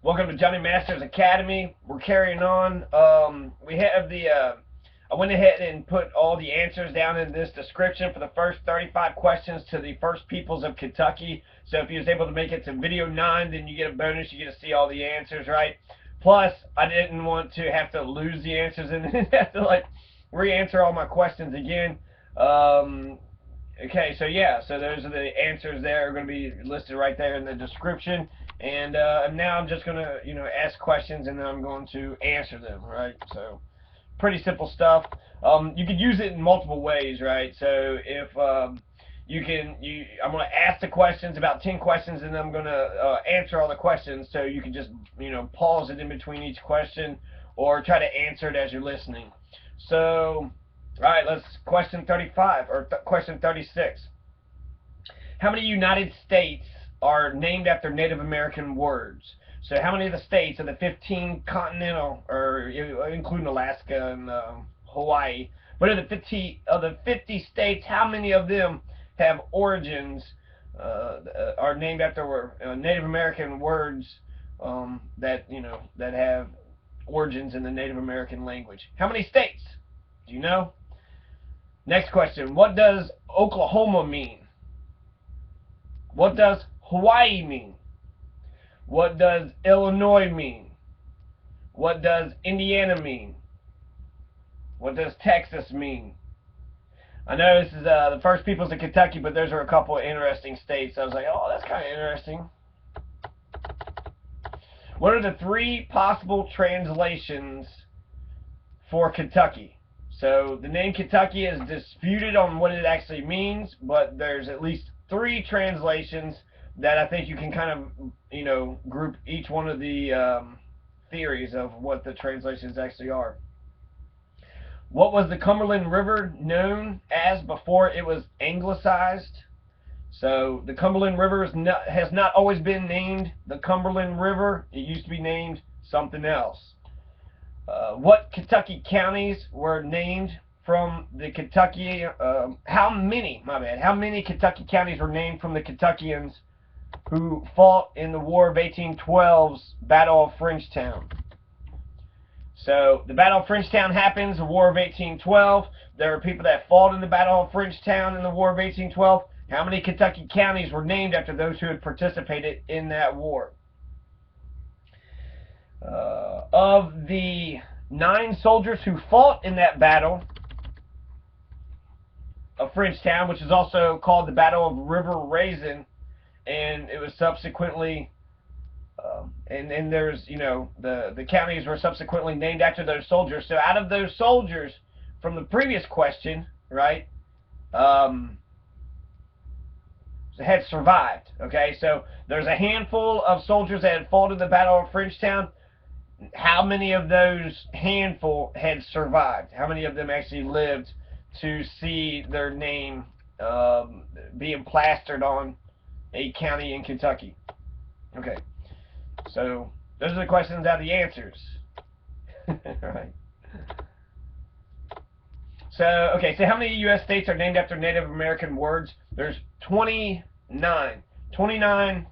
Welcome to Johnny Masters Academy. We're carrying on. We have I went ahead and put all the answers down in this description for the first 35 questions to the First Peoples of Kentucky. So if you was able to make it to video 9, then you get a bonus. You get to see all the answers, right? Plus, I didn't want to have to lose the answers and then have to like re-answer all my questions again. Okay, so yeah, so those are the answers there are going to be listed right there in the description. And now I'm just going to, ask questions and then I'm going to answer them, right? So pretty simple stuff. You could use it in multiple ways, right? So if I'm going to ask the questions, about 10 questions, and I'm going to answer all the questions. So you can just, pause it in between each question or try to answer it as you're listening. So, all right, let's question 35 or question 36. How many United States are named after Native American words? So how many of the states of the 15 continental, or including Alaska and Hawaii, but of the 50 states, how many of them have origins, are named after Native American words that have origins in the Native American language? How many states? Do you know? Next question. What does Oklahoma mean? What does Hawaii mean? What does Illinois mean? What does Indiana mean? What does Texas mean? I know this is the First Peoples of Kentucky, but those are a couple of interesting states. I was like, oh, that's kind of interesting. What are the 3 possible translations for Kentucky? So the name Kentucky is disputed on what it actually means, but there's at least 3 translations that I think you can kind of, group each one of the theories of what the translations actually are. What was the Cumberland River known as before it was anglicized? So the Cumberland River has not always been named the Cumberland River. It used to be named something else. What Kentucky counties were named from the Kentucky? How many Kentucky counties were named from the Kentuckians who fought in the War of 1812's Battle of Frenchtown? So the Battle of Frenchtown happens, the War of 1812. There are people that fought in the Battle of Frenchtown in the War of 1812. How many Kentucky counties were named after those who had participated in that war? Of the 9 soldiers who fought in that Battle of Frenchtown, which is also called the Battle of River Raisin, and it was subsequently, and there's, the counties were subsequently named after those soldiers. So out of those soldiers from the previous question, right, had survived. Okay, so there's a handful of soldiers that had fought in the Battle of Frenchtown. How many of those handful had survived? How many of them actually lived to see their name being plastered on a county in Kentucky? Okay, so those are the questions out of the answers. Right. So, okay, so how many U.S. states are named after Native American words? There's 29. 29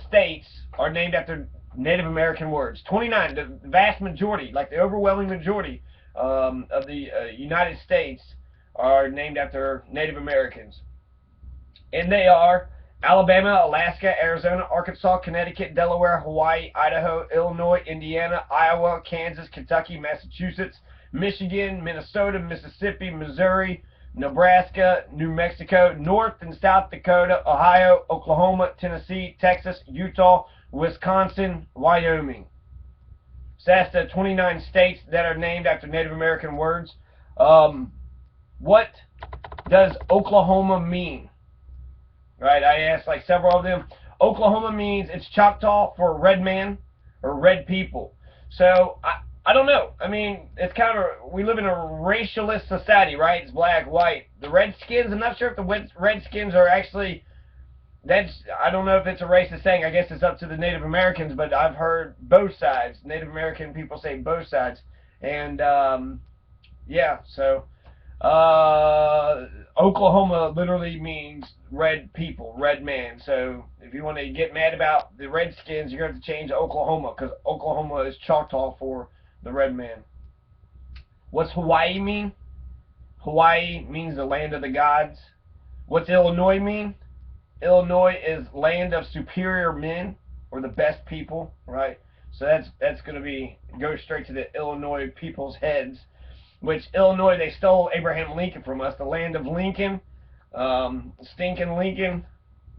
states are named after Native American words. 29, the vast majority, like the overwhelming majority of the United States are named after Native Americans. And they are Alabama, Alaska, Arizona, Arkansas, Connecticut, Delaware, Hawaii, Idaho, Illinois, Indiana, Iowa, Kansas, Kentucky, Massachusetts, Michigan, Minnesota, Mississippi, Missouri, Nebraska, New Mexico, North and South Dakota, Ohio, Oklahoma, Tennessee, Texas, Utah, Wisconsin, Wyoming. So that's the 29 states that are named after Native American words. What does Oklahoma mean? Right, I asked like several of them. Oklahoma means it's Choctaw for red man or red people. So I don't know. I mean, it's kind of we live in a racialist society, right? It's black, white. The Redskins, I'm not sure if the Redskins are actually, I don't know if it's a racist thing. I guess it's up to the Native Americans, but I've heard both sides. Native American people say both sides. And, yeah, so Oklahoma literally means red people, red man. So if you want to get mad about the Redskins, you're going to have to change Oklahoma, because Oklahoma is Choctaw for the red man. What's Hawaii mean? Hawaii means the land of the gods. What's Illinois mean? Illinois is land of superior men, or the best people, right? So that's going to be, go straight to the Illinois people's heads. Which Illinois, they stole Abraham Lincoln from us, the land of Lincoln, stinking Lincoln.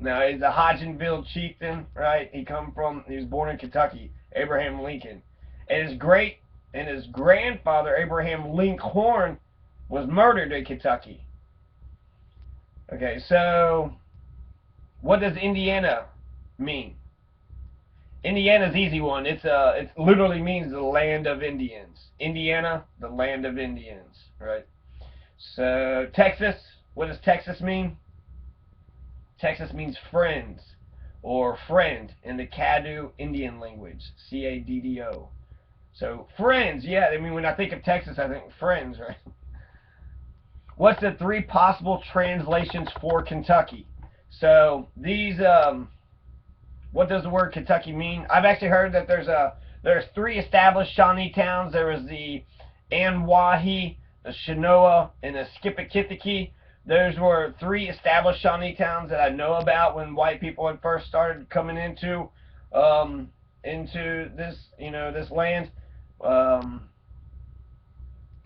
Now he's a Hodgenville chieftain, right? He was born in Kentucky, Abraham Lincoln, and his grandfather Abraham Lincoln was murdered in Kentucky. Okay, so what does Indiana mean? Indiana's easy one. It literally means the land of Indians. Indiana, the land of Indians, right? So Texas, what does Texas mean? Texas means friends, or friend in the Caddo Indian language, C-A-D-D-O. So friends, yeah. I mean, when I think of Texas, I think friends, right? What's the 3 possible translations for Kentucky? So these. What does the word Kentucky mean? I've actually heard that there's 3 established Shawnee towns. There was the Anwahi, the Chinoa, and the Skippakittiki. Those were 3 established Shawnee towns that I know about when white people had first started coming into this, this land. I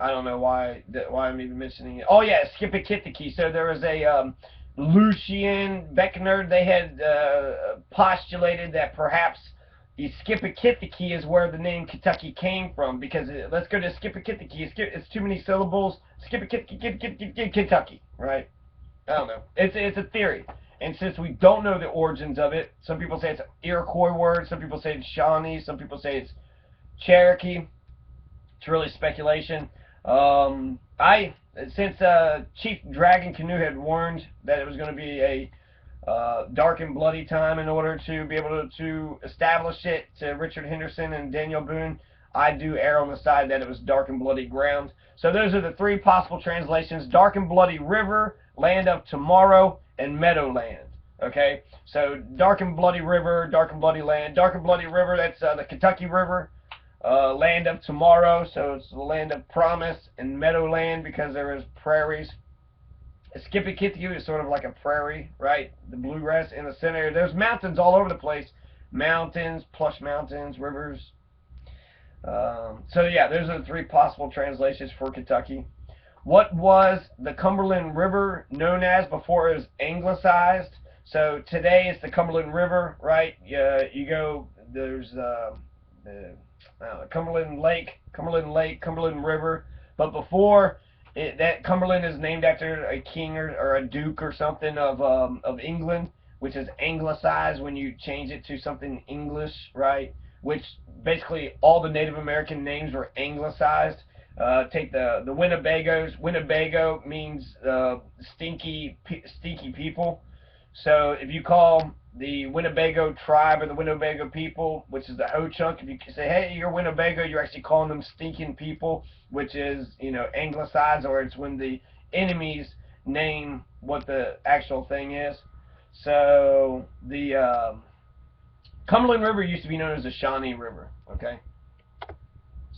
don't know why I'm even mentioning it. Oh yeah, Skippakittiki. So there was a Lucian Beckner, they had postulated that perhaps Skippakittiki is where the name Kentucky came from, because let's go to Skippakittiki. It's too many syllables. Skippakittiki, Kentucky, right? I don't know. It's a theory, and since we don't know the origins of it, some people say it's an Iroquois word, some people say it's Shawnee, some people say it's Cherokee. It's really speculation. Since Chief Dragon Canoe had warned that it was going to be a dark and bloody time in order to be able to establish it to Richard Henderson and Daniel Boone, I do err on the side that it was dark and bloody ground. So those are the 3 possible translations: dark and bloody river, land of tomorrow, and meadowland. Okay, so dark and bloody river, dark and bloody land. Dark and bloody river, that's the Kentucky River. Land of tomorrow, so it's the land of promise, and meadowland because there is prairies. Skippakittiki is sort of like a prairie, right? The bluegrass in the center. There's mountains all over the place. Mountains, plush mountains, rivers. So yeah, those are the 3 possible translations for Kentucky. What was the Cumberland River known as before it was anglicized? So today it's the Cumberland River, right? You go, there's Cumberland Lake, Cumberland River. But before that, Cumberland is named after a king or a duke or something of England, which is anglicized when you change it to something English, right? Which basically all the Native American names were anglicized. Take the Winnebagos. Winnebago means stinky people. So if you call the Winnebago tribe or the Winnebago people, which is the Ho-Chunk, if you say, hey, you're Winnebago, you're actually calling them stinking people, which is, anglicized, or it's when the enemies name what the actual thing is. So the Cumberland River used to be known as the Shawnee River, okay?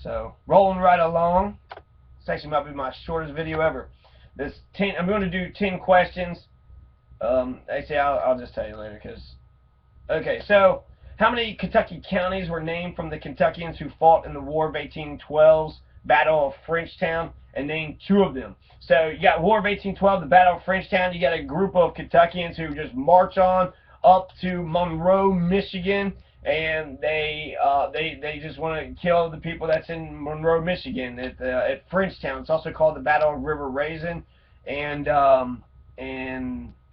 So rolling right along. This actually might be my shortest video ever. I'm going to do 10 questions. Actually, I'll just tell you later, okay, so how many Kentucky counties were named from the Kentuckians who fought in the War of 1812's Battle of Frenchtown, and named 2 of them? So you got War of 1812, the Battle of Frenchtown. You got a group of Kentuckians who just march on up to Monroe, Michigan, and they just want to kill the people that's in Monroe, Michigan at Frenchtown. It's also called the Battle of River Raisin, and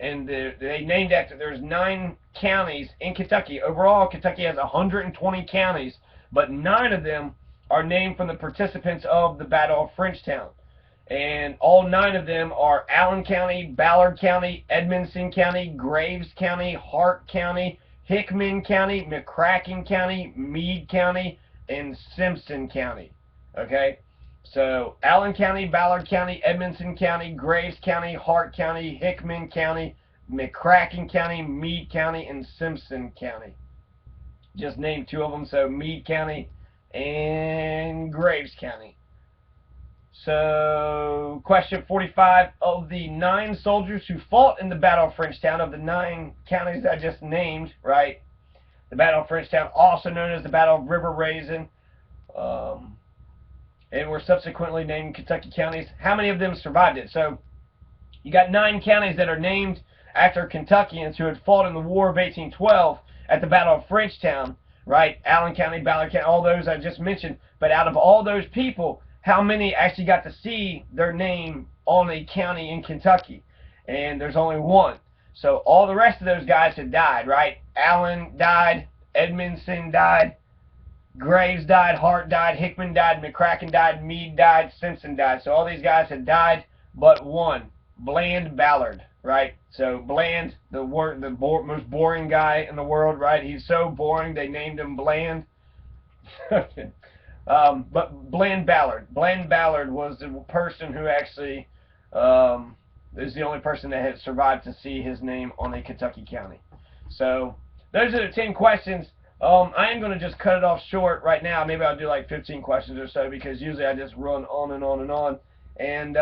they named after, there's 9 counties in Kentucky. Overall, Kentucky has 120 counties, but 9 of them are named from the participants of the Battle of Frenchtown. And all 9 of them are Allen County, Ballard County, Edmonson County, Graves County, Hart County, Hickman County, McCracken County, Meade County, and Simpson County. Okay? So Allen County, Ballard County, Edmonson County, Graves County, Hart County, Hickman County, McCracken County, Meade County, and Simpson County. Just named 2 of them, so Meade County and Graves County. So, question 45, of the 9 soldiers who fought in the Battle of Frenchtown, of the 9 counties I just named, right, the Battle of Frenchtown, also known as the Battle of River Raisin, and were subsequently named Kentucky counties, how many of them survived it? So, you got 9 counties that are named after Kentuckians who had fought in the War of 1812 at the Battle of Frenchtown, right? Allen County, Ballard County, all those I just mentioned. But out of all those people, how many actually got to see their name on a county in Kentucky? And there's only 1. So all the rest of those guys had died, right? Allen died, Edmondson died, Graves died, Hart died, Hickman died, McCracken died, Meade died, Simpson died. So all these guys had died but 1, Bland Ballard, right? So Bland, the most boring guy in the world, right? He's so boring they named him Bland. But Bland Ballard was the person who actually is the only person that has survived to see his name on a Kentucky county. So those are the 10 questions. I am going to just cut it off short right now. Maybe I'll do like 15 questions or so, because usually I just run on and on and on. And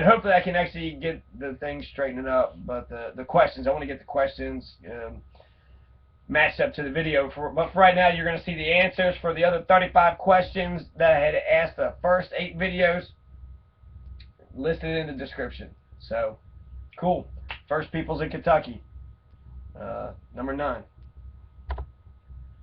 hopefully I can actually get the thing straightened up. But the questions, I want to get the questions matched up to the video. But for right now, you're going to see the answers for the other 35 questions that I had asked the first 8 videos listed in the description. So, cool. First peoples in Kentucky. Number 9.